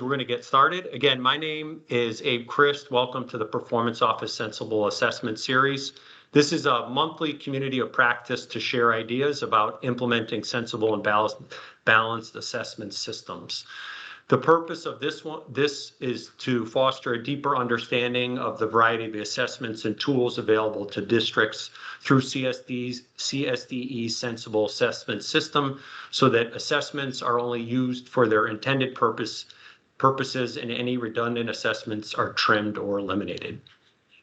We're going to get started. Again, my name is Abe Christ. Welcome to the Performance Office Sensible Assessment Series. This is a monthly community of practice to share ideas about implementing sensible and balanced assessment systems. The purpose of this is to foster a deeper understanding of the variety of assessments and tools available to districts through CSDE's Sensible Assessment System, so that assessments are only used for their intended purposes and any redundant assessments are trimmed or eliminated.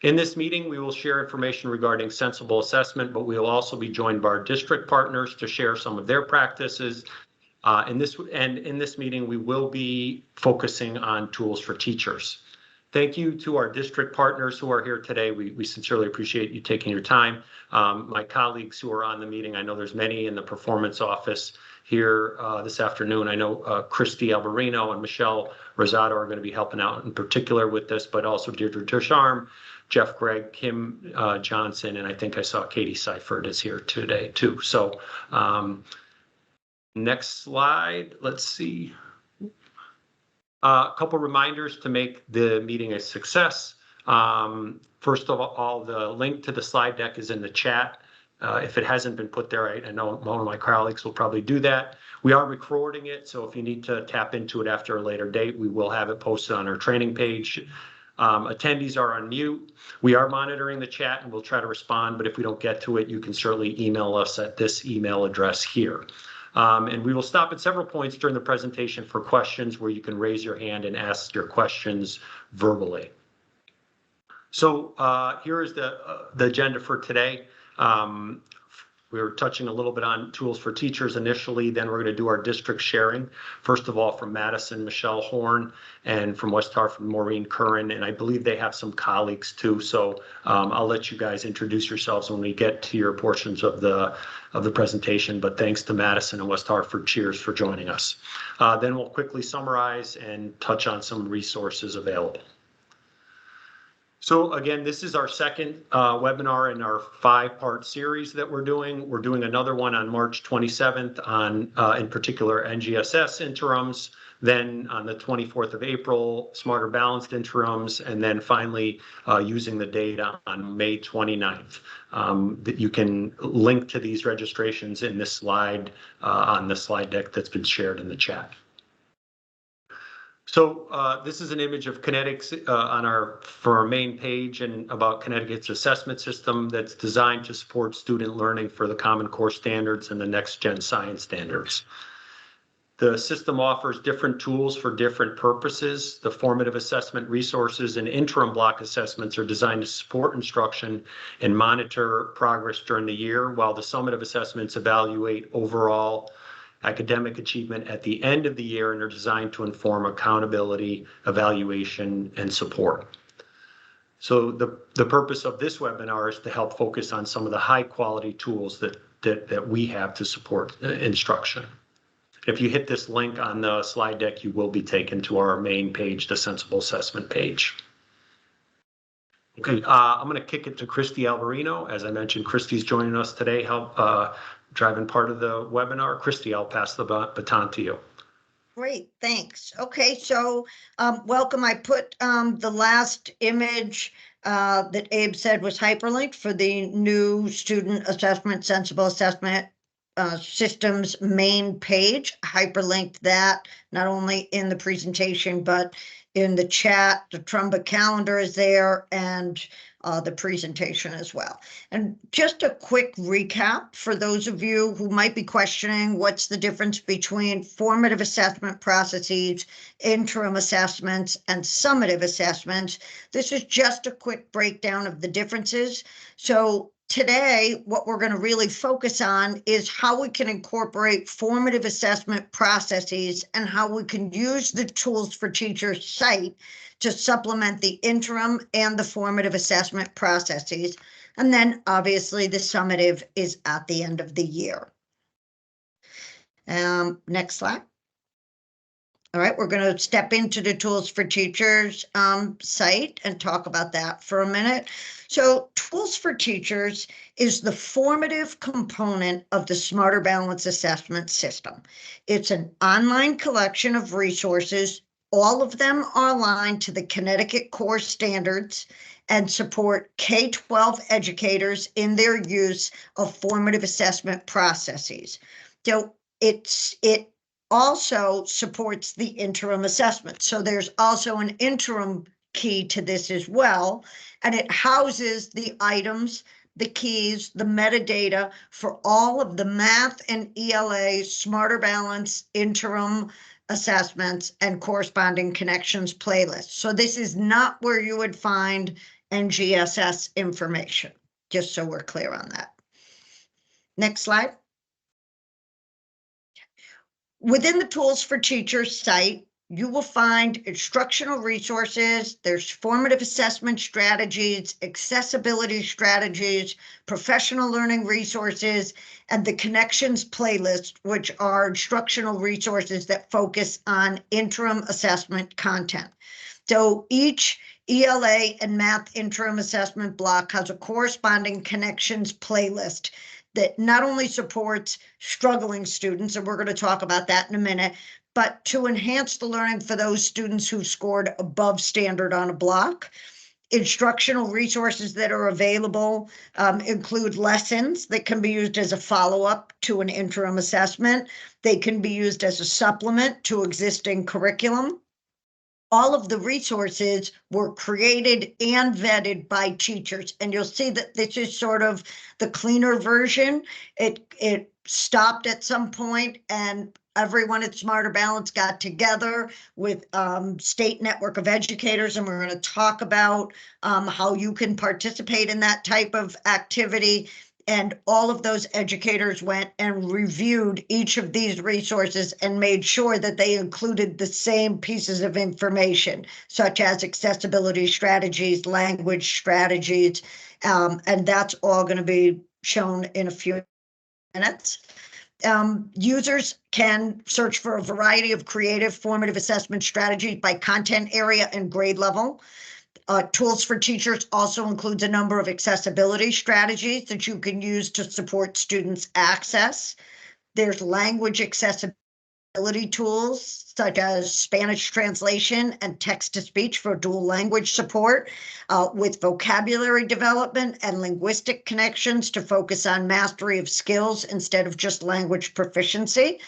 In this meeting, we will share information regarding sensible assessment, but we will also be joined by our district partners to share some of their practices. In this meeting, we will be focusing on tools for teachers. Thank you to our district partners who are here today. We sincerely appreciate you taking your time. My colleagues who are on the meeting, I know there's many in the performance office here this afternoon. I know Christy Alberino and Michelle Rosado are going to be helping out in particular with this, but also Deirdre Dersharm, Jeff Gregg, Kim Johnson, and I think I saw Katie Seifert is here today too. So next slide, let's see. A couple reminders to make the meeting a success. First of all, the link to the slide deck is in the chat. If it hasn't been put there, I know one of my colleagues will probably do that. We are recording it, so if you need to tap into it after a later date, we will have it posted on our training page. Attendees are on mute. We are monitoring the chat and we'll try to respond, but if we don't get to it, you can certainly email us at this email address here. And we will stop at several points during the presentation for questions where you can raise your hand and ask your questions verbally. So here is the agenda for today. We were touching a little bit on tools for teachers initially, then we're going to do our district sharing. First of all, from Madison, Michelle Horn, and from West Hartford, Maureen Curran, and I believe they have some colleagues too. So I'll let you guys introduce yourselves when we get to your portions of the presentation, but thanks to Madison and West Hartford, cheers for joining us. Then we'll quickly summarize and touch on some resources available. So again, this is our second webinar in our 5-part series that we're doing. We're doing another one on March 27th on, in particular, NGSS interims. Then on the 24th of April, Smarter Balanced interims, and then finally using the data on May 29th. That you can link to these registrations in this slide on the slide deck that's been shared in the chat. So this is an image of Connectic's for our main page and about Connecticut's assessment system that's designed to support student learning for the Common Core standards and the Next Gen Science standards. The system offers different tools for different purposes. The formative assessment resources and interim block assessments are designed to support instruction and monitor progress during the year, while the summative assessments evaluate overall academic achievement at the end of the year and are designed to inform accountability, evaluation, and support. So the purpose of this webinar is to help focus on some of the high quality tools that we have to support instruction. If you hit this link on the slide deck, you will be taken to our main page, the Sensible Assessment page. Okay, I'm going to kick it to Christy Alberino. As I mentioned, Christy's joining us today, driving part of the webinar. Christy, I'll pass the baton to you. Great, thanks. Okay, so welcome. I put the last image that Abe said was hyperlinked for the new student assessment, sensible assessment systems main page. Hyperlinked that not only in the presentation, but in the chat. The Trumba calendar is there and the presentation as well. And just a quick recap for those of you who might be questioning what's the difference between formative assessment processes, interim assessments, and summative assessments. This is just a quick breakdown of the differences. So today, what we're going to really focus on is how we can incorporate formative assessment processes and how we can use the Tools for Teachers site to supplement the interim and the formative assessment processes. And then obviously the summative is at the end of the year. Next slide. All right, we're going to step into the Tools for Teachers site and talk about that for a minute. So Tools for Teachers is the formative component of the Smarter Balanced Assessment System. It's an online collection of resources All of them are aligned to the Connecticut core standards and support K-12 educators in their use of formative assessment processes. So it also supports the interim assessment. So there's also an interim key to this as well, and it houses the items, the keys, the metadata for all of the math and ELA Smarter Balance interim assessments and corresponding connections playlists. So this is not where you would find NGSS information, just so we're clear on that. Next slide. Within the Tools for Teachers site, you will find instructional resources, there's formative assessment strategies, accessibility strategies, professional learning resources, and the Connections playlist, which are instructional resources that focus on interim assessment content. So each ELA and math interim assessment block has a corresponding Connections playlist that not only supports struggling students, and we're going to talk about that in a minute, but to enhance the learning for those students who scored above standard on a block. Instructional resources that are available include lessons that can be used as a follow-up to an interim assessment. They can be used as a supplement to existing curriculum. All of the resources were created and vetted by teachers. And you'll see that this is sort of the cleaner version. It stopped at some point, and everyone at Smarter Balance got together with State Network of Educators, and we're going to talk about how you can participate in that type of activity. And all of those educators went and reviewed each of these resources and made sure that they included the same pieces of information, such as accessibility strategies, language strategies, and that's all going to be shown in a few minutes. Users can search for a variety of creative formative assessment strategies by content area and grade level. Tools for Teachers also includes a number of accessibility strategies that you can use to support students' access. There's language accessibility tools such as Spanish translation and text-to-speech for dual language support, with vocabulary development and linguistic connections to focus on mastery of skills instead of just language proficiency.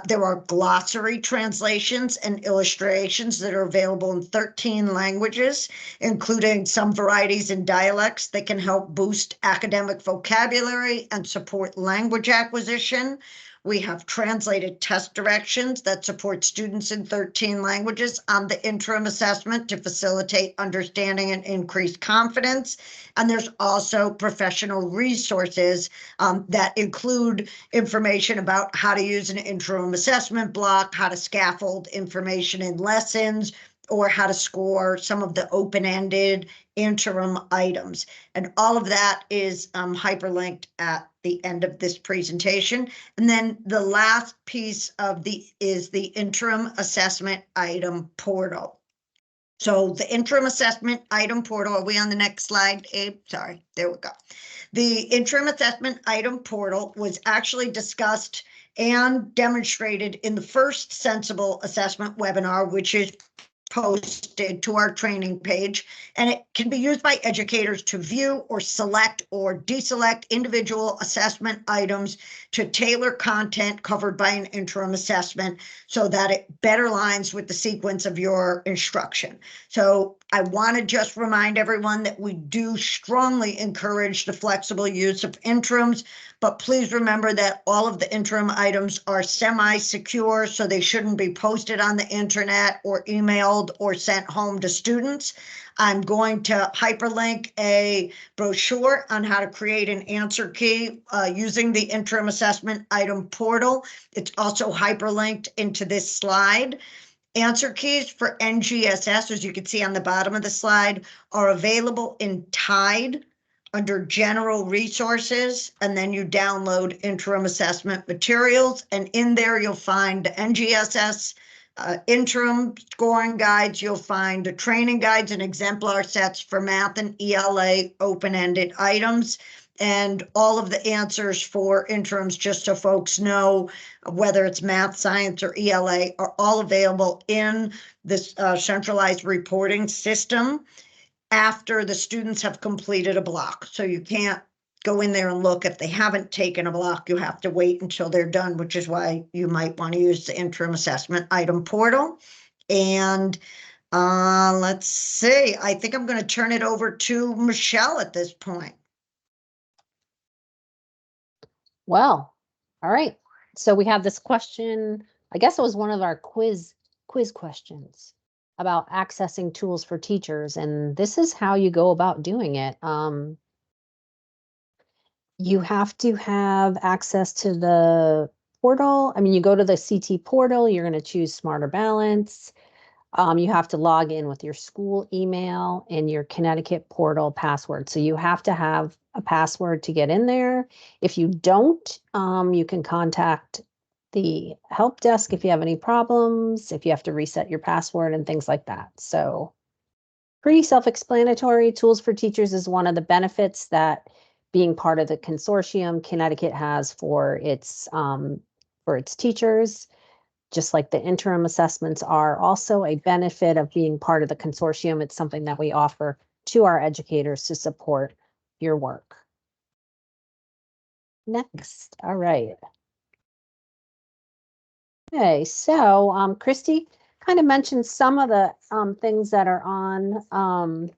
There are glossary translations and illustrations that are available in 13 languages, including some varieties in dialects that can help boost academic vocabulary and support language acquisition. We have translated test directions that support students in 13 languages on the interim assessment to facilitate understanding and increase confidence. And there's also professional resources that include information about how to use an interim assessment block, how to scaffold information in lessons, or how to score some of the open-ended interim items. And all of that is hyperlinked at the end of this presentation. And then the last piece of is the interim assessment item portal. So the interim assessment item portal, are we on the next slide, Abe? Sorry, there we go. The interim assessment item portal was actually discussed and demonstrated in the first Sensible Assessment webinar, which is posted to our training page, and it can be used by educators to view or select or deselect individual assessment items to tailor content covered by an interim assessment so that it better aligns with the sequence of your instruction. So I want to just remind everyone that we do strongly encourage the flexible use of interims, but please remember that all of the interim items are semi-secure, so they shouldn't be posted on the internet or emailed or sent home to students. I'm going to hyperlink a brochure on how to create an answer key using the interim assessment item portal. It's also hyperlinked into this slide. Answer keys for NGSS, as you can see on the bottom of the slide, are available in TIDE under General Resources, and then you download interim assessment materials, and in there you'll find the NGSS interim scoring guides. You'll find the training guides and exemplar sets for math and ELA open-ended items. And all of the answers for interims, just so folks know, whether it's math, science, or ELA, are all available in this centralized reporting system after the students have completed a block. So you can't go in there and look if they haven't taken a block. You have to wait until they're done, which is why you might want to use the interim assessment item portal. And let's see, I think I'm going to turn it over to Michelle at this point. Well, all right. So we have this question. I guess it was one of our quiz questions about accessing tools for teachers, and this is how you go about doing it. You have to have access to the portal. I mean, you go to the CT portal, you're going to choose Smarter Balance. You have to log in with your school email and your Connecticut portal password. So you have to have a password to get in there. If you don't, you can contact the help desk if you have any problems, if you have to reset your password and things like that. So pretty self-explanatory. Tools for Teachers is one of the benefits that being part of the consortium Connecticut has for its teachers. Just like the interim assessments are also a benefit of being part of the consortium. It's something that we offer to our educators to support your work. Next, all right. Okay, so Christy kind of mentioned some of the things that are on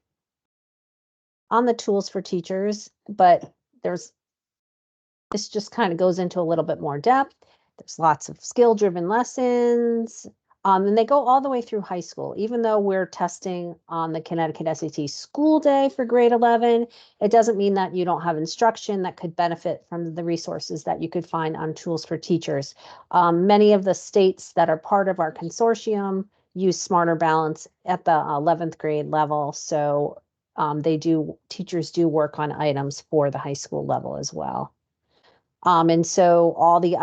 the tools for teachers, but this just kind of goes into a little bit more depth. There's lots of skill-driven lessons, and they go all the way through high school. Even though we're testing on the Connecticut SAT school day for grade 11, it doesn't mean that you don't have instruction that could benefit from the resources that you could find on Tools for Teachers. Many of the states that are part of our consortium use Smarter Balance at the 11th grade level, so teachers do work on items for the high school level as well. And so all the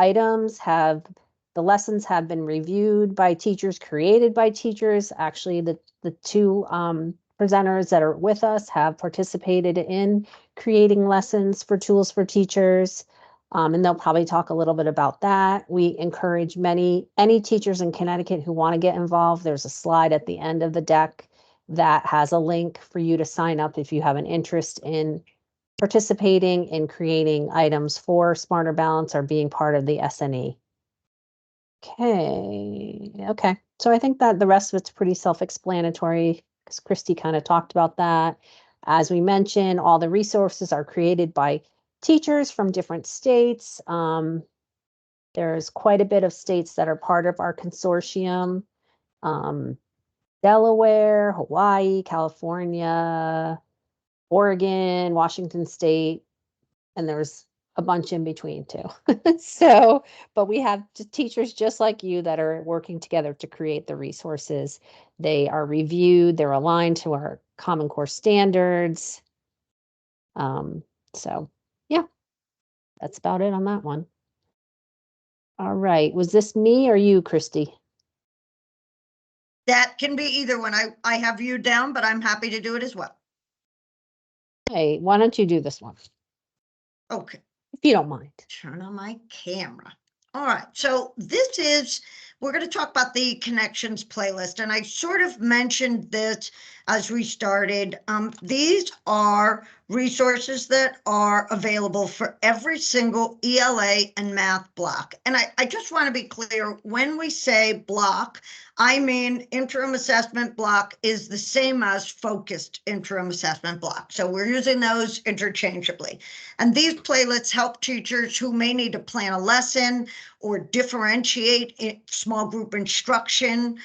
the lessons have been reviewed by teachers, created by teachers. Actually, the two presenters that are with us have participated in creating lessons for Tools for Teachers. And they'll probably talk a little bit about that. We encourage any teachers in Connecticut who want to get involved. There's a slide at the end of the deck that has a link for you to sign up if you have an interest in participating in creating items for Smarter Balance or being part of the SNE. Okay. So I think that the rest of it's pretty self-explanatory because Christy kind of talked about that. As we mentioned, all the resources are created by teachers from different states. There's quite a bit of states that are part of our consortium. Delaware, Hawaii, California, Oregon, Washington State, and there's a bunch in between too. So, but we have teachers just like you that are working together to create the resources. They are reviewed, they're aligned to our Common Core standards. So yeah, that's about it on that one. All right, was this me or you, Christy? That can be either one. I have you down, but I'm happy to do it as well. Hey, why don't you do this one? Okay. If you don't mind. Turn on my camera. All right, so we're going to talk about the Connections playlist, and I sort of mentioned this as we started. These are resources that are available for every single ELA and math block. And I just want to be clear, when we say block, I mean interim assessment block is the same as focused interim assessment block. So we're using those interchangeably. And these playlists help teachers who may need to plan a lesson or differentiate small group instruction.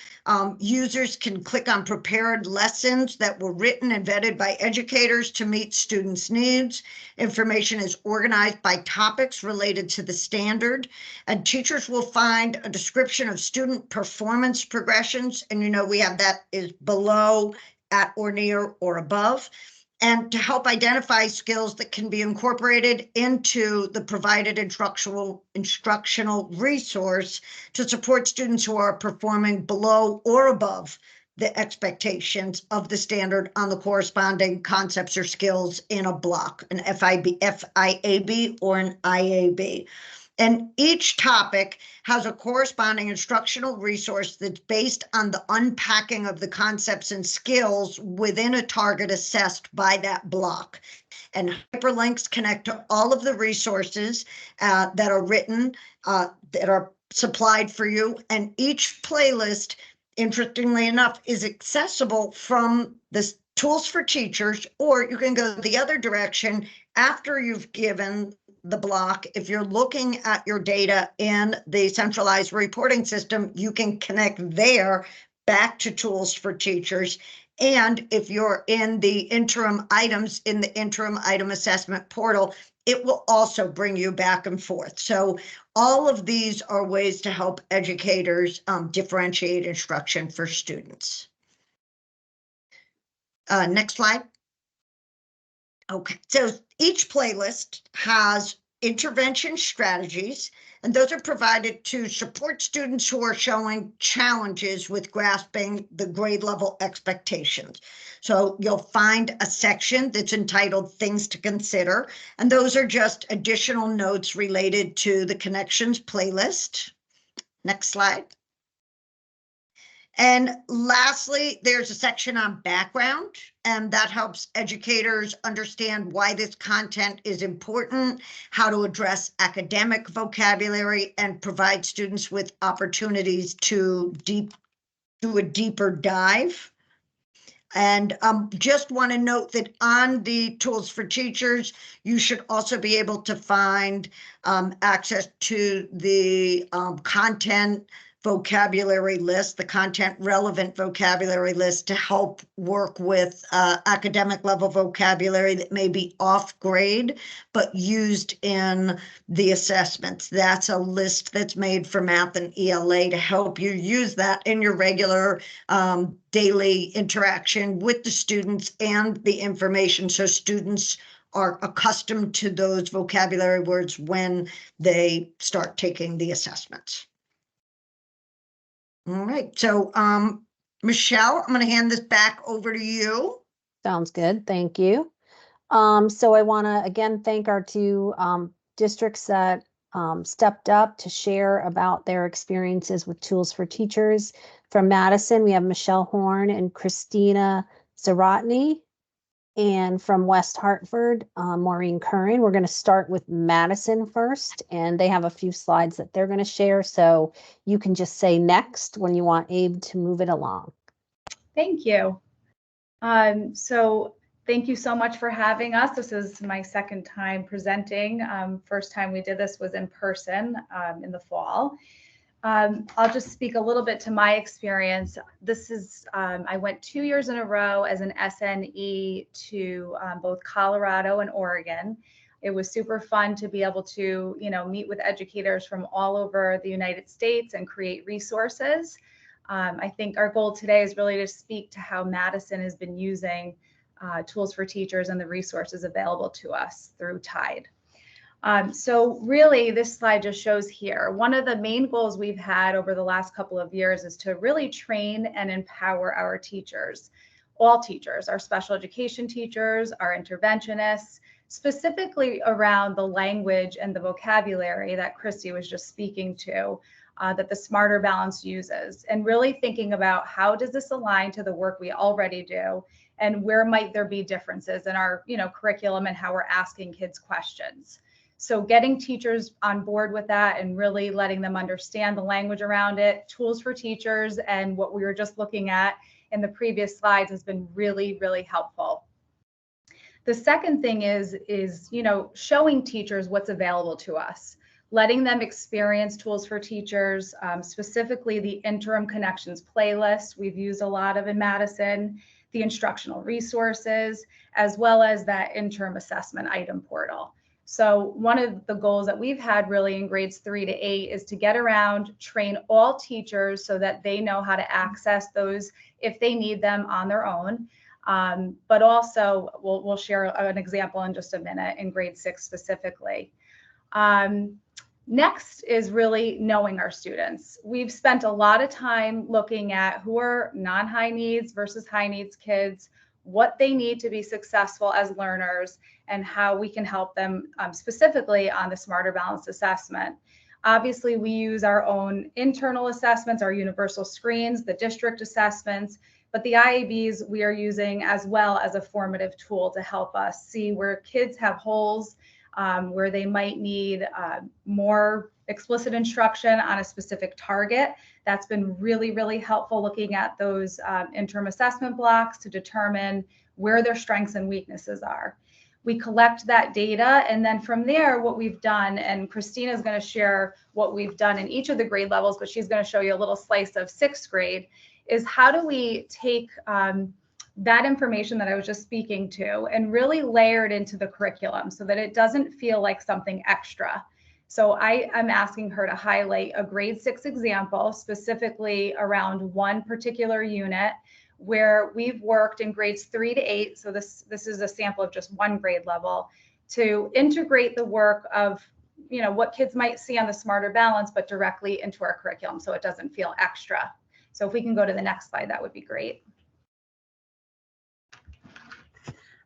Users can click on prepared lessons that were written and vetted by educators to meet students' needs. Information is organized by topics related to the standard, and teachers will find a description of student performance progressions. And we have that is below, at or near or above, and to help identify skills that can be incorporated into the provided instructional resource to support students who are performing below or above the expectations of the standard on the corresponding concepts or skills in a block, an FIAB or an IAB. And each topic has a corresponding instructional resource that's based on the unpacking of the concepts and skills within a target assessed by that block. And hyperlinks connect to all of the resources that are written, that are supplied for you. And each playlist, interestingly enough, is accessible from the Tools for Teachers, or you can go the other direction after you've given the block. If you're looking at your data in the centralized reporting system, you can connect there back to Tools for Teachers. And if you're in the interim items in the interim item assessment portal, it will also bring you back and forth. So all of these are ways to help educators differentiate instruction for students. Next slide. Okay, so each playlist has intervention strategies, and those are provided to support students who are showing challenges with grasping the grade level expectations. So you'll find a section that's entitled Things to Consider, and those are just additional notes related to the Connections playlist. Next slide. And lastly, there's a section on background, and that helps educators understand why this content is important, how to address academic vocabulary, and provide students with opportunities to do a deeper dive. And just want to note that on the Tools for Teachers, you should also be able to find access to the content vocabulary list, the content relevant vocabulary list, to help work with academic level vocabulary that may be off grade, but used in the assessments. That's a list that's made for math and ELA to help you use that in your regular daily interaction with the students and the information, so students are accustomed to those vocabulary words when they start taking the assessments. All right, so Michelle, I'm going to hand this back over to you. Sounds good. Thank you. So I want to again thank our two districts that stepped up to share about their experiences with Tools for Teachers. From Madison, we have Michelle Horn and Christina Zaratny. And from West Hartford, Maureen Curran. We're going to start with Madison first, and they have a few slides that they're going to share. So you can just say next when you want Abe to move it along. Thank you. So thank you so much for having us. This is my second time presenting. First time we did this was in person in the fall. I'll just speak a little bit to my experience. This is, I went 2 years in a row as an SNE to both Colorado and Oregon. It was super fun to be able to, meet with educators from all over the United States and create resources. I think our goal today is really to speak to how Madison has been using Tools for Teachers and the resources available to us through TIDE. So really, this slide just shows here, one of the main goals we've had over the last couple of years is to really train and empower our teachers, all teachers, our special education teachers, our interventionists, specifically around the language and the vocabulary that Christy was just speaking to, that the Smarter Balance uses, and really thinking about how does this align to the work we already do, and where might there be differences in our curriculum and how we're asking kids questions. So getting teachers on board with that and really letting them understand the language around it, Tools for Teachers, and what we were just looking at in the previous slides has been really, really helpful. The second thing is showing teachers what's available to us, letting them experience Tools for Teachers, specifically the Interim Connections playlist we've used a lot of in Madison, the instructional resources, as well as that interim assessment item portal. So one of the goals that we've had really in grades 3 to 8 is to get around, train all teachers so that they know how to access those if they need them on their own. But also we'll share an example in just a minute in grade 6 specifically. Next is really knowing our students. We've spent a lot of time looking at who are non-high needs versus high needs kids, what they need to be successful as learners, and how we can help them specifically on the Smarter Balanced Assessment. Obviously, we use our own internal assessments, our universal screens, the district assessments, but the IABs we are using as well as a formative tool to help us see where kids have holes, where they might need more explicit instruction on a specific target. That's been really, really helpful, looking at those interim assessment blocks to determine where their strengths and weaknesses are. We collect that data, and then from there, what we've done, and Christina is going to share what we've done in each of the grade levels, but she's going to show you a little slice of 6th grade, is how do we take that information that I was just speaking to and really layer it into the curriculum so that it doesn't feel like something extra. So I am asking her to highlight a grade 6 example, specifically around one particular unit where we've worked in grades 3 to 8. So this is a sample of just one grade level, to integrate the work of, you know, what kids might see on the Smarter Balance, but directly into our curriculum so it doesn't feel extra. So if we can go to the next slide, that would be great.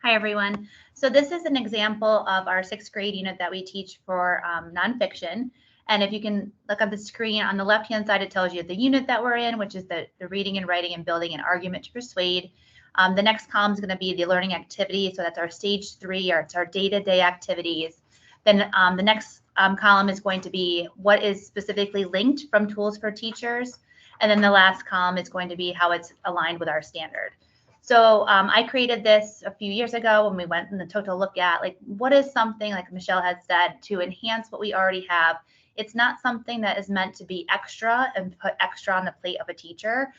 Hi, everyone. So this is an example of our 6th grade unit that we teach for nonfiction. And if you can look on the screen on the left-hand side, it tells you the unit that we're in, which is the reading and writing and building an argument to persuade. The next column is going to be the learning activity. So that's our stage 3, or it's our day-to-day activities. Then the next column is going to be what is specifically linked from Tools for Teachers. And then the last column is going to be how it's aligned with our standard. So I created this a few years ago when we went and took a look at, like, what is something, like Michelle had said, to enhance what we already have. It's not something that is meant to be extra and put extra on the plate of a teacher.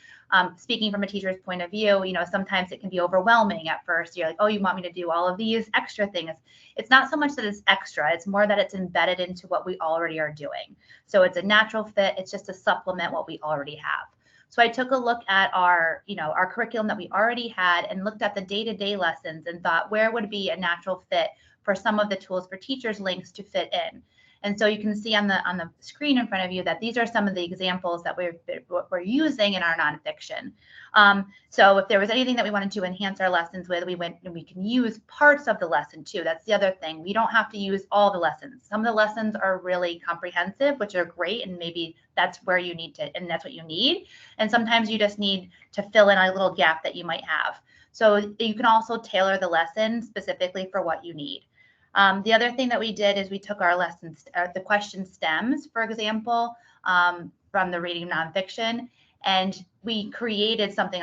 Speaking from a teacher's point of view, you know, sometimes it can be overwhelming at first. You're like, oh, you want me to do all of these extra things? It's not so much that it's extra, it's more that it's embedded into what we already are doing. So it's a natural fit. It's just to supplement what we already have. So I took a look at our, you know, our curriculum that we already had and looked at the day-to-day lessons and thought, where would be a natural fit for some of the Tools for Teachers links to fit in. And so you can see on the screen in front of you that these are some of the examples that we're using in our nonfiction. So if there was anything that we wanted to enhance our lessons with, we went and we can use parts of the lesson too. That's the other thing. We don't have to use all the lessons. Some of the lessons are really comprehensive, which are great, and maybe that's where you need to, and that's what you need. And sometimes you just need to fill in a little gap that you might have. So you can also tailor the lesson specifically for what you need. The other thing that we did is we took our lessons, the question stems, for example, from the reading nonfiction, and we created something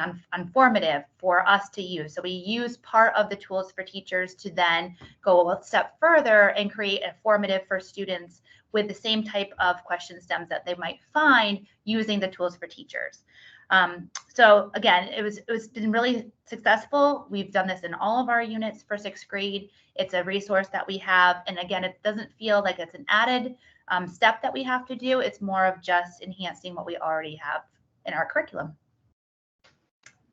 formative for us to use. So we used part of the Tools for Teachers to then go a step further and create a formative for students with the same type of question stems that they might find using the Tools for Teachers. So again, it's been really successful. We've done this in all of our units for 6th grade. It's a resource that we have. And again, it doesn't feel like it's an added step that we have to do. It's more of just enhancing what we already have in our curriculum.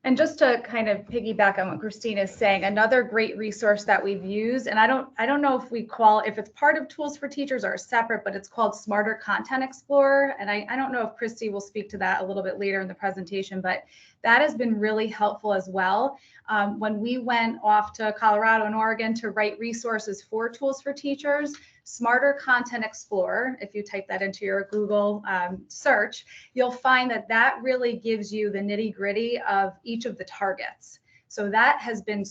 And just to kind of piggyback on what Christina is saying, another great resource that we've used, and I don't know if it's part of Tools for Teachers or separate, but it's called Smarter Content Explorer. And I don't know if Christy will speak to that a little bit later in the presentation, but that has been really helpful as well. When we went off to Colorado and Oregon to write resources for Tools for Teachers, Smarter Content Explorer, if you type that into your Google search, you'll find that really gives you the nitty-gritty of each of the targets. So that has been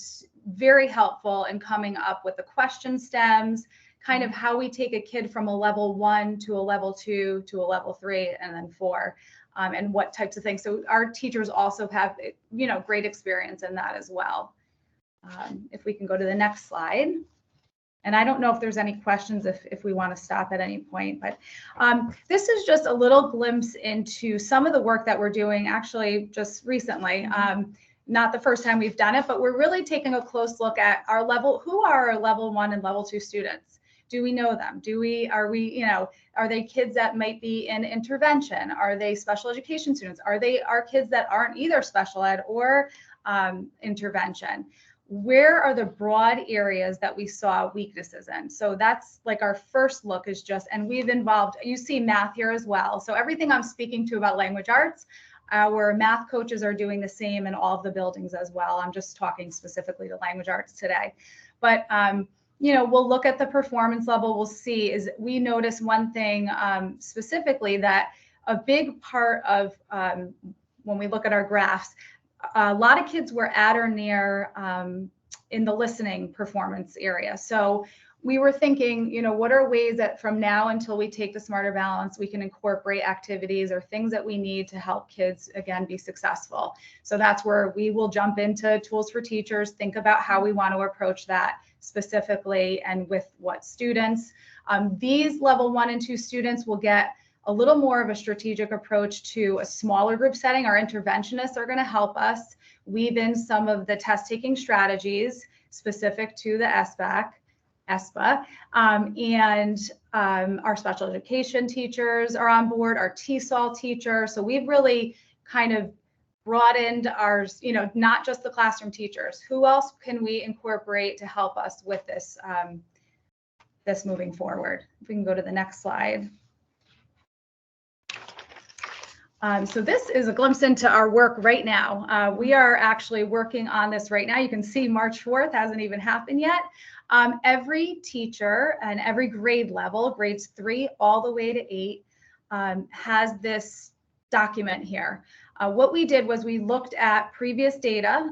very helpful in coming up with the question stems, kind of how we take a kid from a level 1 to a level 2 to a level 3 and then 4. And what types of things. So our teachers also have, you know, great experience in that as well. If we can go to the next slide. And I don't know if there's any questions if we want to stop at any point, but this is just a little glimpse into some of the work that we're doing actually just recently. Not the first time we've done it, but we're really taking a close look at our level, who are our level 1 and level 2 students? Do we know them? Are they kids that might be in intervention? Are they special education students? Are they our kids that aren't either special ed or intervention? where are the broad areas that we saw weaknesses in. So that's like our first look is just, and we've involved, you see math here as well. So everything I'm speaking to about language arts, our math coaches are doing the same in all of the buildings as well. I'm just talking specifically to language arts today. But you know, we'll look at the performance level. We'll see is we notice one thing specifically that a big part of when we look at our graphs, a lot of kids were at or near in the listening performance area. So we were thinking, you know, what are ways that from now until we take the Smarter Balance, we can incorporate activities or things that we need to help kids, again, be successful. So that's where we will jump into tools for teachers, think about how we want to approach that specifically and with what students. These level 1 and 2 students will get a little more of a strategic approach to a smaller group setting. Our interventionists are going to help us weave in some of the test taking strategies specific to the ESPA, and our special education teachers are on board, our TESOL teacher. So we've really kind of broadened our, you know, not just the classroom teachers. Who else can we incorporate to help us with this, this moving forward? If we can go to the next slide. So this is a glimpse into our work right now. We are actually working on this right now. You can see March 4th hasn't even happened yet. Every teacher and every grade level, grades 3 all the way to 8, has this document here. What we did was we looked at previous data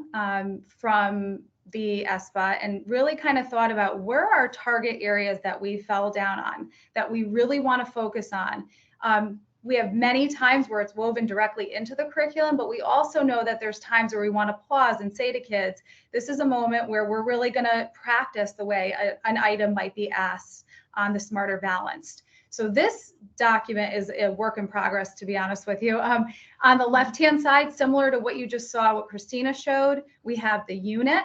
from the ESPA and really kind of thought about where are our target areas that we fell down on, that we really want to focus on. We have many times where it's woven directly into the curriculum, but we also know that there's times where we want to pause and say to kids, this is a moment where we're really going to practice the way an item might be asked on the Smarter Balanced. So this document is a work in progress, to be honest with you. On the left-hand side, similar to what you just saw, what Christina showed, we have the unit.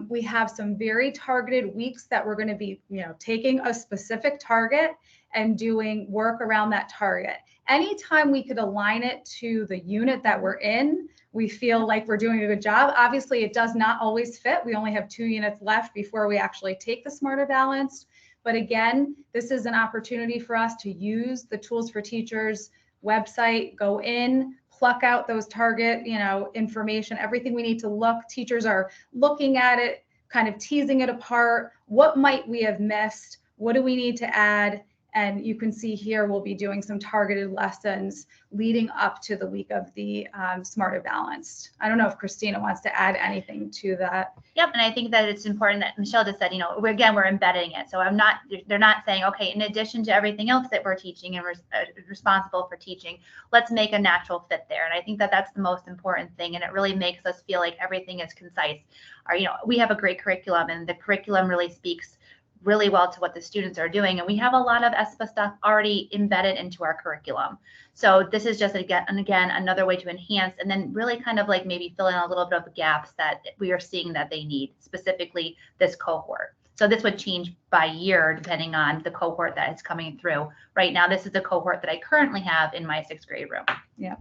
We have some very targeted weeks that we're going to be, you know, taking a specific target and doing work around that target. Anytime we could align it to the unit that we're in, we feel like we're doing a good job. Obviously, it does not always fit. We only have 2 units left before we actually take the Smarter Balanced. But again, this is an opportunity for us to use the Tools for Teachers website, go in, pluck out those target, you know, information, everything we need to look. Teachers are looking at it, kind of teasing it apart. What might we have missed? What do we need to add? And you can see here, we'll be doing some targeted lessons leading up to the week of the Smarter Balanced. I don't know if Christina wants to add anything to that. Yep, and I think that it's important that Michelle just said, you know, we're embedding it. So they're not saying, okay, in addition to everything else that we're teaching and responsible for teaching, let's make a natural fit there. And I think that that's the most important thing. And it really makes us feel like everything is concise. Or, you know, we have a great curriculum and the curriculum really speaks really well to what the students are doing. And we have a lot of ESPA stuff already embedded into our curriculum. So this is just again another way to enhance and then really kind of like maybe fill in a little bit of the gaps that we are seeing that they need, specifically this cohort. So this would change by year depending on the cohort that is coming through. Right now, this is the cohort that I currently have in my 6th grade room. Yeah.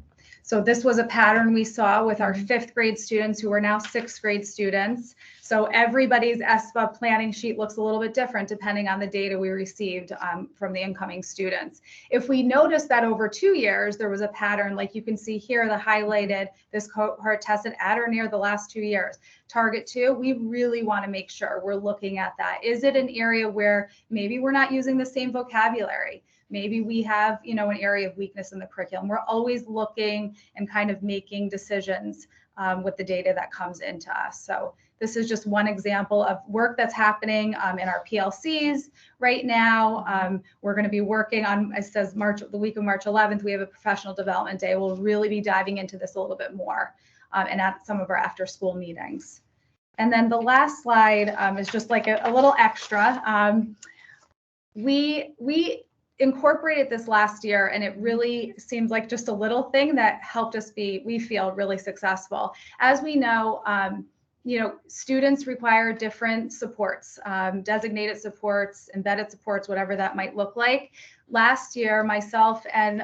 So this was a pattern we saw with our 5th grade students who are now 6th grade students. So everybody's ESPA planning sheet looks a little bit different depending on the data we received from the incoming students. If we notice that over 2 years, there was a pattern, like you can see here, the highlighted, this cohort tested at or near the last 2 years. Target 2, we really want to make sure we're looking at that. Is it an area where maybe we're not using the same vocabulary? Maybe we have, you know, an area of weakness in the curriculum. We're always looking and kind of making decisions with the data that comes into us. So this is just one example of work that's happening in our PLCs right now. We're going to be working on, it says the week of March 11th, we have a professional development day. We'll really be diving into this a little bit more and at some of our after school meetings. And then the last slide is just like a little extra. We incorporated this last year and it really seems like just a little thing that helped us be, we feel, really successful. As we know, you know, students require different supports, designated supports, embedded supports, whatever that might look like. Last year, myself and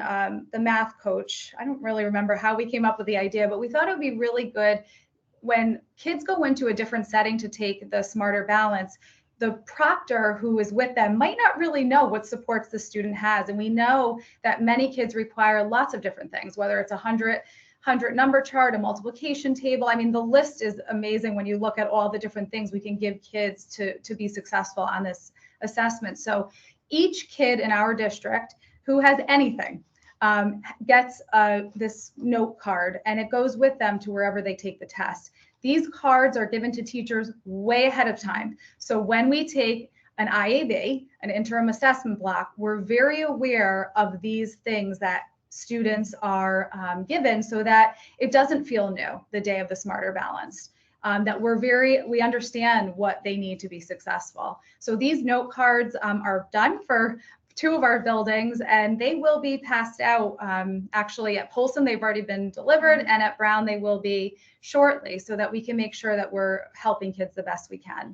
the math coach, I don't really remember how we came up with the idea, but we thought it would be really good when kids go into a different setting to take the Smarter Balance, the proctor who is with them might not really know what supports the student has. And we know that many kids require lots of different things, whether it's a 100 number chart, a multiplication table. I mean, the list is amazing when you look at all the different things we can give kids to be successful on this assessment. So each kid in our district who has anything gets this note card, and it goes with them to wherever they take the test. These cards are given to teachers way ahead of time. So when we take an IAB, an interim assessment block, we're very aware of these things that students are given, so that it doesn't feel new the day of the Smarter Balanced. That we understand what they need to be successful. So these note cards are done for 2 of our buildings, and they will be passed out. Actually at Polson, they've already been delivered, and at Brown, they will be shortly, so that we can make sure that we're helping kids the best we can.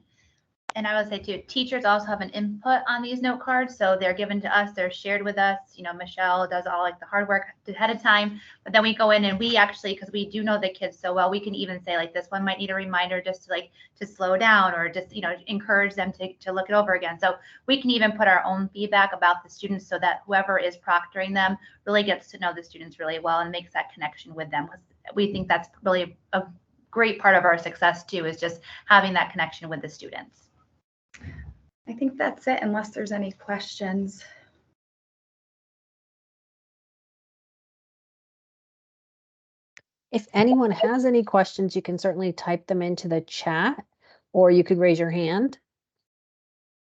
And I would say too, teachers also have an input on these note cards. So they're given to us, they're shared with us. You know, Michelle does all like the hard work ahead of time, but then we go in and we actually, because we do know the kids so well, we can even say like, this one might need a reminder just to slow down, or just, you know, encourage them to look it over again. So we can even put our own feedback about the students, so that whoever is proctoring them really gets to know the students really well and makes that connection with them. We think that's really a great part of our success too, is just having that connection with the students. I think that's it, unless there's any questions. If anyone has any questions, you can certainly type them into the chat, or you could raise your hand.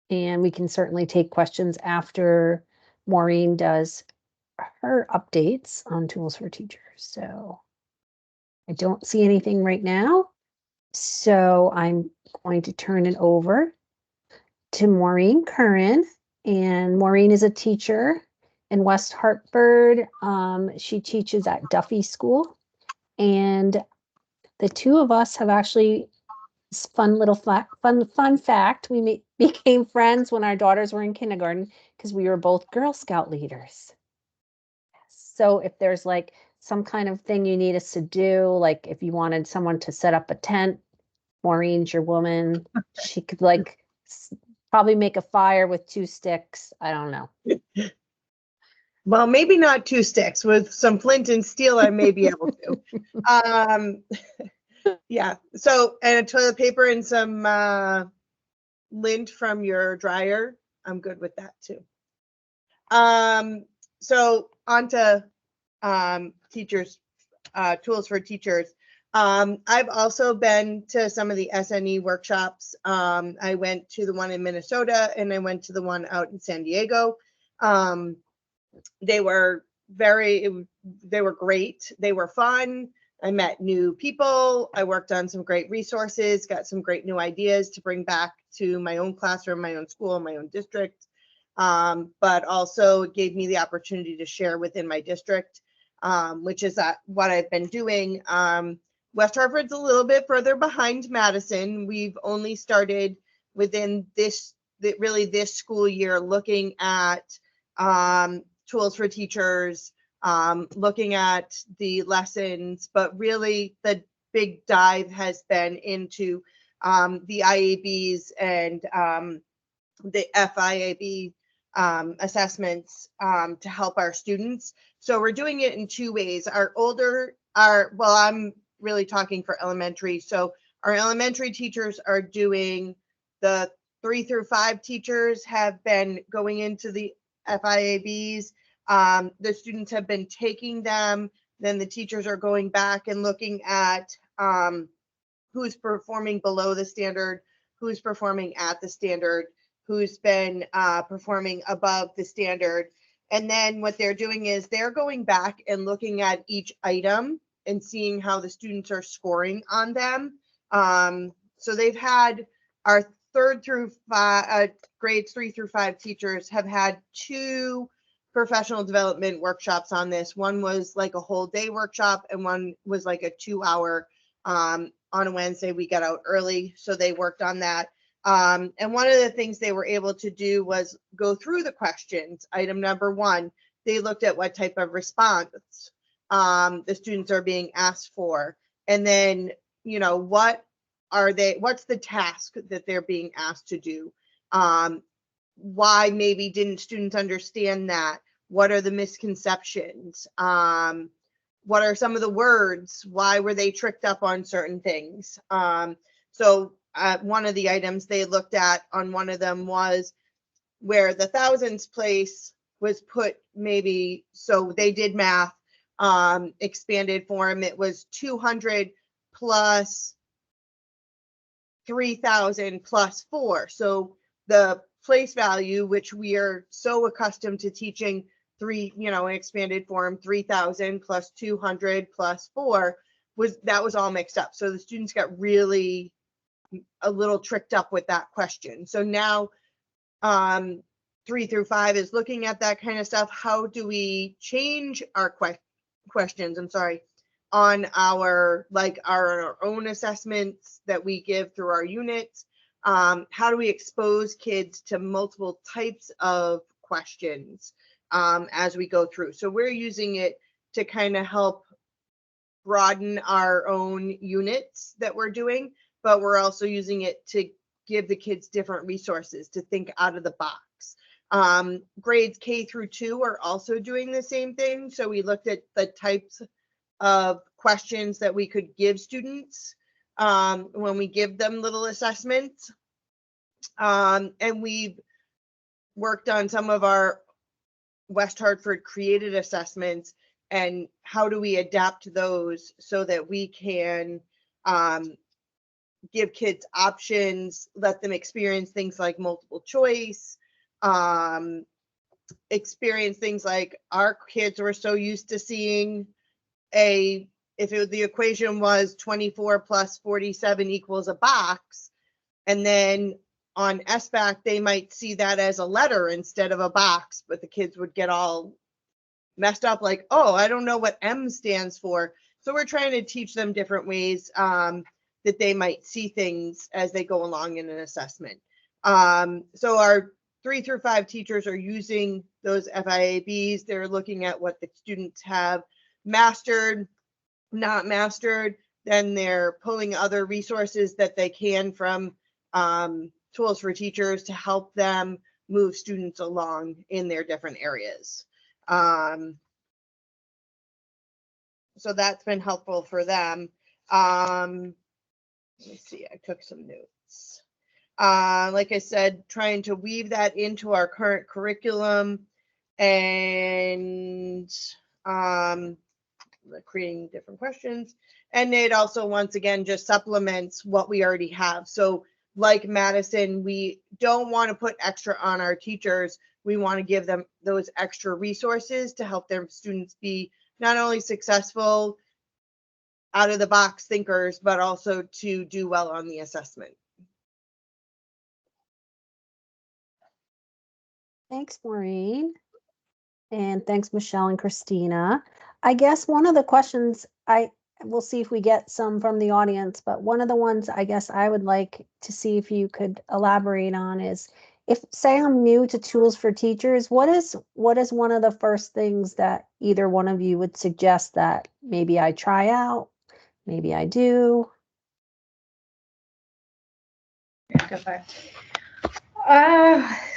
And we can certainly take questions after Maureen does her updates on Tools for Teachers. So I don't see anything right now. So I'm going to turn it over to Maureen Curran. And Maureen is a teacher in West Hartford. She teaches at Duffy School. And the 2 of us have actually, fun fact, we became friends when our daughters were in kindergarten, because we were both Girl Scout leaders. So if there's like some kind of thing you need us to do, like if you wanted someone to set up a tent, Maureen's your woman. She could like probably make a fire with 2 sticks. I don't know. Well, maybe not 2 sticks. With some flint and steel, I may be able to. Yeah. So, and a toilet paper and some lint from your dryer. I'm good with that too. So on to teachers, Tools for Teachers. I've also been to some of the SNE workshops. I went to the one in Minnesota, and I went to the one out in San Diego. They were great. They were fun. I met new people. I worked on some great resources, got some great new ideas to bring back to my own classroom, my own school, my own district. But also it gave me the opportunity to share within my district, which is what I've been doing. West Hartford's a little bit further behind Madison. We've only started within this school year looking at Tools for Teachers, looking at the lessons, but really the big dive has been into the IABs and the FIAB assessments to help our students. So we're doing it in 2 ways. I'm really talking for elementary. So our elementary teachers are doing the 3 through 5 teachers have been going into the FIABs. The students have been taking them. Then the teachers are going back and looking at who's performing below the standard, who's performing at the standard, who's been performing above the standard. And then what they're doing is they're going back and looking at each item and seeing how the students are scoring on them. So they've had our 3rd through 5, grades 3 through 5 teachers have had 2 professional development workshops on this. One was like a whole day workshop, and one was like a 2-hour on a Wednesday. We got out early, so they worked on that. And one of the things they were able to do was go through the questions. Item number 1, they looked at what type of response the students are being asked for. And then what what's the task that they're being asked to do? Why maybe didn't students understand that? What are the misconceptions? What are some of the words? Why were they tricked up on certain things? So one of the items they looked at on one of them was where the thousands place was put maybe, so they did math, expanded form, it was 200 plus 3,000 plus 4. So the place value, which we are so accustomed to teaching in expanded form, 3,000 plus 200 plus 4, was all mixed up. So the students got really a little tricked up with that question. So now 3 through 5 is looking at that kind of stuff. How do we change our questions? I'm sorry, on our own assessments that we give through our units. How do we expose kids to multiple types of questions as we go through? So we're using it to kind of help broaden our own units that we're doing, but we're also using it to give the kids different resources to think out of the box. Grades K through 2 are also doing the same thing. So we looked at the types of questions that we could give students when we give them little assessments. And we've worked on some of our West Hartford created assessments and how do we adapt those so that we can give kids options, let them experience things like multiple choice, experience things like our kids were so used to seeing the equation was 24 plus 47 equals a box, and then on SBAC they might see that as a letter instead of a box, but the kids would get all messed up like, oh, I don't know what M stands for. So we're trying to teach them different ways that they might see things as they go along in an assessment. So our 3 through 5 teachers are using those FIABs. They're looking at what the students have mastered, not mastered. Then they're pulling other resources that they can from Tools for Teachers to help them move students along in their different areas. So that's been helpful for them. Let me see, I took some notes. Like I said, trying to weave that into our current curriculum and creating different questions. And it also, once again, just supplements what we already have. So like Madison, we don't want to put extra on our teachers. We want to give them those extra resources to help their students be not only successful out of the box thinkers, but also to do well on the assessment. Thanks, Maureen. And thanks, Michelle and Christina. I guess one of the questions we'll see if we get some from the audience, but one of the ones I guess I would like to see if you could elaborate on is, if say I'm new to Tools for Teachers, what is one of the first things that either one of you would suggest that maybe I try out, maybe I do?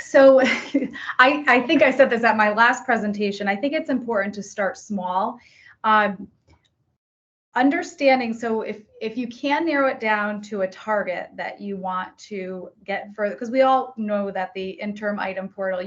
So I think I said this at my last presentation. I think it's important to start small. Understanding, so if you can narrow it down to a target that you want to get further, because we all know that the interim item portal,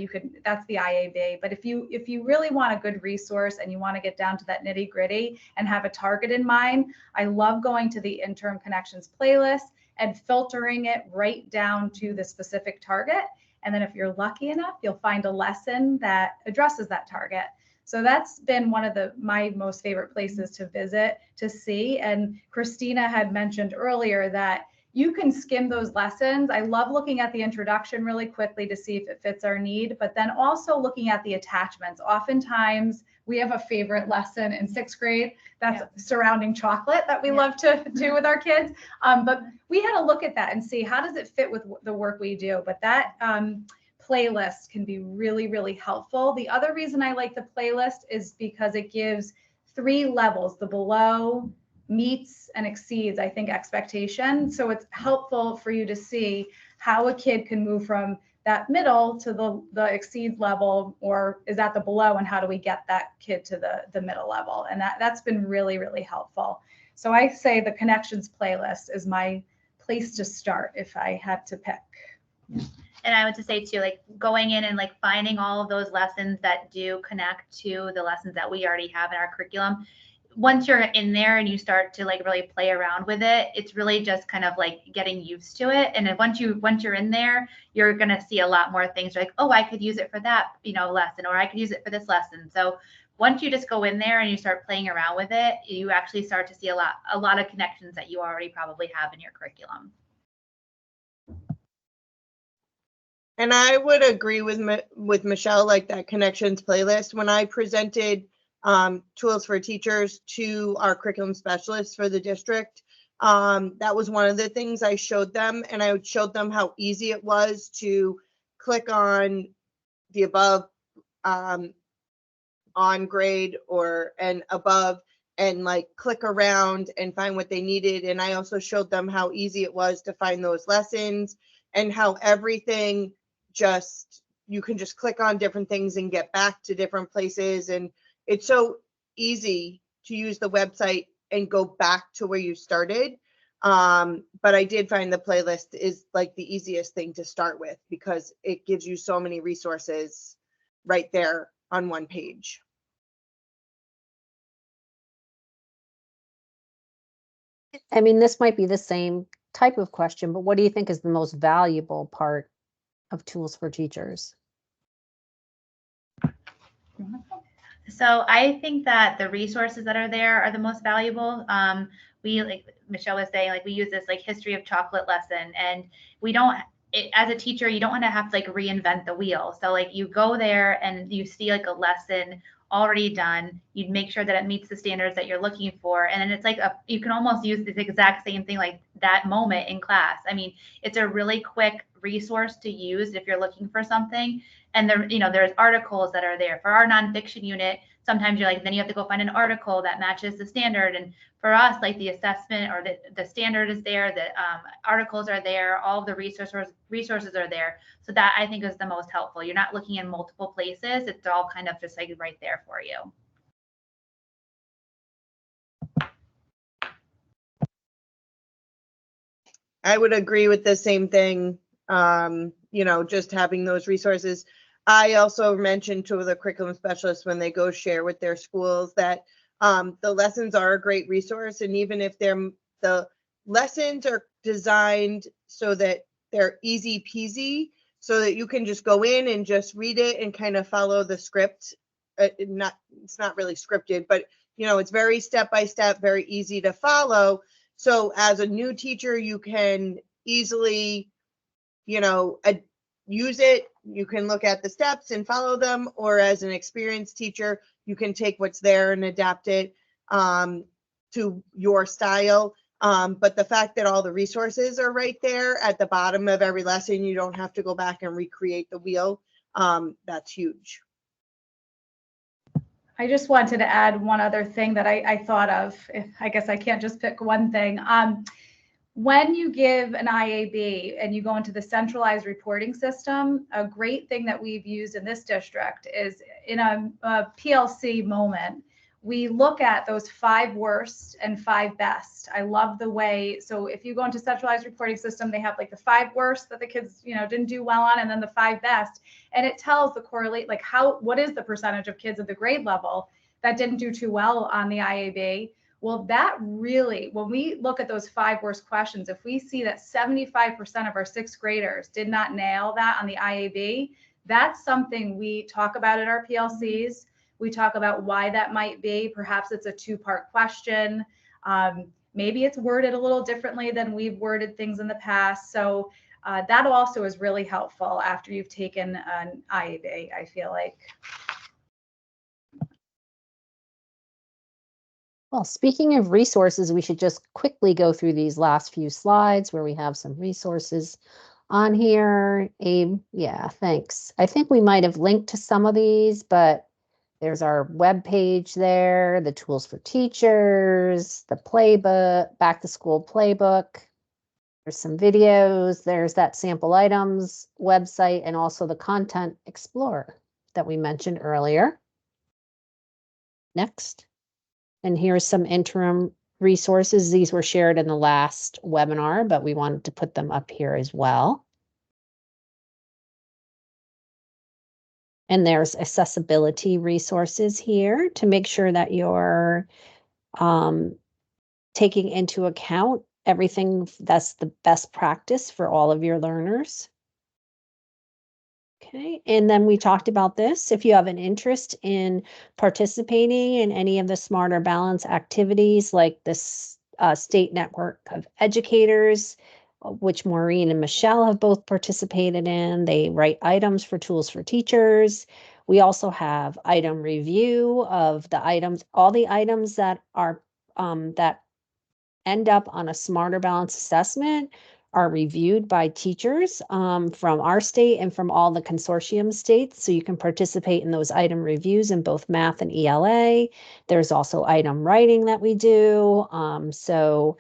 that's the IAB, but if you really want a good resource and you want to get down to that nitty gritty and have a target in mind, I love going to the interim connections playlist and filtering it right down to the specific target. And then if you're lucky enough, you'll find a lesson that addresses that target. So that's been one of my most favorite places to visit, to see. And Christina had mentioned earlier that you can skim those lessons. I love looking at the introduction really quickly to see if it fits our need, but then also looking at the attachments. Oftentimes we have a favorite lesson in 6th grade that's surrounding chocolate that we love to do with our kids. But we had to look at that and see, how does it fit with the work we do? But that playlist can be really, really helpful. The other reason I like the playlist is because it gives 3 levels: the below, meets and exceeds, I think, expectation. So it's helpful for you to see how a kid can move from that middle to the exceeds level, or is that the below, and how do we get that kid to the middle level? And that's been really, really helpful. So I say the Connections playlist is my place to start if I had to pick. And I would just say too, like going in and like finding all of those lessons that do connect to the lessons that we already have in our curriculum. Once you're in there and you start to like really play around with it, it's really just kind of like getting used to it. And then once you're in there, you're going to see a lot more things like, oh, I could use it for that, lesson, or I could use it for this lesson. So once you just go in there and you start playing around with it, you actually start to see a lot of connections that you already probably have in your curriculum. And I would agree with Michelle, like that Connections playlist. When I presented tools for teachers to our curriculum specialists for the district, that was one of the things I showed them, and I showed them how easy it was to click on the above, on grade and above, and like click around and find what they needed. And I also showed them how easy it was to find those lessons, and how everything you can just click on different things and get back to different places. And it's so easy to use the website and go back to where you started. But I did find the playlist is like the easiest thing to start with, because it gives you so many resources right there on one page. I mean, this might be the same type of question, but what do you think is the most valuable part of tools for teachers? So I think that the resources that are there are the most valuable. We, like Michelle was saying, like we use this like history of chocolate lesson, and we don't, as a teacher, you don't want to have to like reinvent the wheel. So like you go there and you see like a lesson already done, you'd make sure that it meets the standards that you're looking for. And then it's like you can almost use this exact same thing like that moment in class. I mean, it's a really quick resource to use if you're looking for something. And there's articles that are there for our nonfiction unit. Sometimes you're like, then you have to go find an article that matches the standard. And for us, like the assessment or the standard is there, the articles are there, all of the resources are there. So that I think is the most helpful. You're not looking in multiple places. It's all kind of just like right there for you. I would agree with the same thing. Just having those resources. I also mentioned to the curriculum specialists when they go share with their schools that the lessons are a great resource. And even if the lessons are designed so that they're easy peasy, so that you can just go in and just read it and kind of follow the script. It's not really scripted, but it's very step-by-step, very easy to follow. So as a new teacher, you can easily, use it. You can look at the steps and follow them. Or as an experienced teacher, you can take what's there and adapt it to your style. But the fact that all the resources are right there at the bottom of every lesson, you don't have to go back and recreate the wheel. That's huge. I just wanted to add one other thing that I thought of. I guess I can't just pick one thing. When you give an IAB and you go into the centralized reporting system, a great thing that we've used in this district is in a PLC moment, we look at those 5 worst and 5 best. I love the way, so if you go into centralized reporting system, they have like the 5 worst that the kids, didn't do well on, and then the 5 best. And it tells the correlate, like what is the percentage of kids at the grade level that didn't do too well on the IAB? Well, that really, when we look at those 5 worst questions, if we see that 75% of our 6th graders did not nail that on the IAB, that's something we talk about in our PLCs. We talk about why that might be. Perhaps it's a 2-part question. Maybe it's worded a little differently than we've worded things in the past. So that also is really helpful after you've taken an IAB, I feel like. Well, speaking of resources, we should just quickly go through these last few slides where we have some resources on here. Abe, yeah, thanks. I think we might have linked to some of these, but There's our web page there, the tools for teachers, the playbook, back to school playbook. There's some videos, there's that sample items website, and also the content explorer that we mentioned earlier. Next. And here's some interim resources. These were shared in the last webinar, but we wanted to put them up here as well. And there's accessibility resources here to make sure that you're taking into account everything that's the best practice for all of your learners. Okay, and then we talked about this. If you have an interest in participating in any of the Smarter Balance activities like this state network of educators, which Maureen and Michelle have both participated in. They write items for Tools for Teachers. We also have item review of the items, all the items that are that end up on a Smarter Balance assessment are reviewed by teachers from our state and from all the consortium states. So you can participate in those item reviews in both math and ELA. There's also item writing that we do. So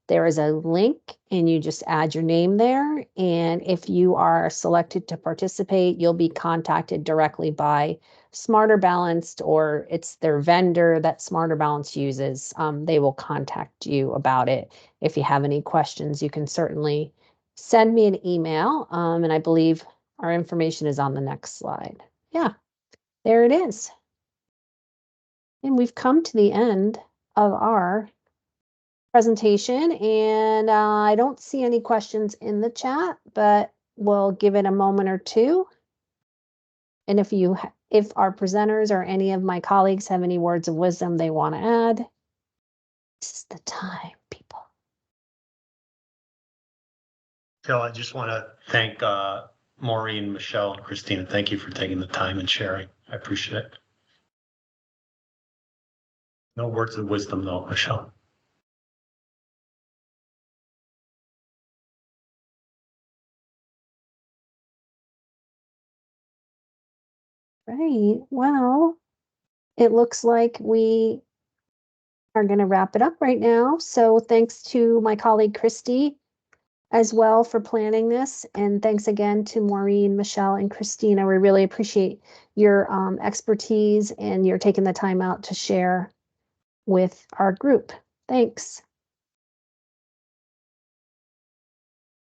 there is a link and you just add your name there. And if you are selected to participate, you'll be contacted directly by Smarter Balanced, or it's their vendor that Smarter Balance uses. They will contact you about it. If you have any questions, you can certainly send me an email. And I believe our information is on the next slide. Yeah, there it is. And we've come to the end of our presentation, and I don't see any questions in the chat, but we'll give it a moment or two. And if our presenters or any of my colleagues have any words of wisdom they want to add, this is the time, people. So I just want to thank Maureen, Michelle, and Christina. Thank you for taking the time and sharing. I appreciate it. No words of wisdom though, Michelle. Right. Well, it looks like we are going to wrap it up right now. So thanks to my colleague Christy as well for planning this. And thanks again to Maureen, Michelle, and Christina. We really appreciate your expertise and you're taking the time out to share with our group. Thanks.